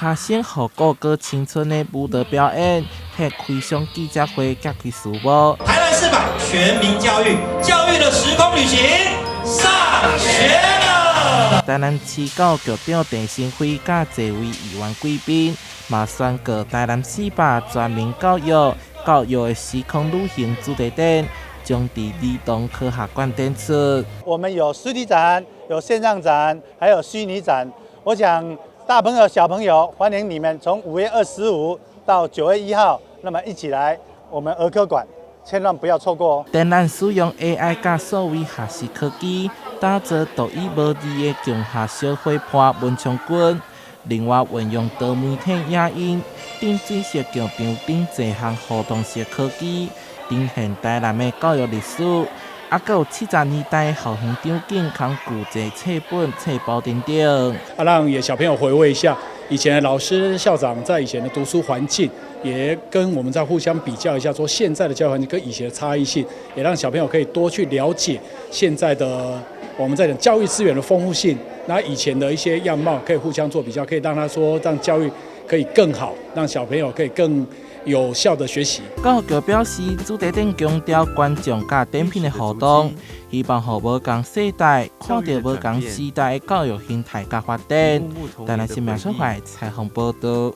下线和各个青春的舞蹈表演，还开上记者会，揭开序幕。台湾400全民教育，教育的时空旅行上学了。台南市教育局长陈新辉甲多位议员贵宾，嘛宣告台南400全民教育的时空旅行主题展，将伫儿童科学馆展出。我们有实体展、有线上展，还有虚拟展。我想大朋友、小朋友，欢迎你们从5月25到9月1号，那么一起来我们儿科馆，千万不要错过哦。展览使用 AI 甲数位学习科技，打造独一无二的共学小伙伴文创馆。另外，运用多媒体影音、顶水式剧场等多项互动式科技，呈现台南的教育历史。还有70年代校园场景，扛古籍册本、册包等等。让小朋友回味一下以前的老师、校长在以前的读书环境，也跟我们再互相比较一下，说现在的教育环境跟以前的差异性，也让小朋友可以多去了解现在的我们在讲教育资源的丰富性，那以前的一些样貌可以互相做比较，可以让他说让教育可以更好，让小朋友可以更有效的学习。教育局表示，主题展强调观众甲展品的互动，希望让无同世代看到无同时代的教育形态甲发展。台南新闻社会采访报道。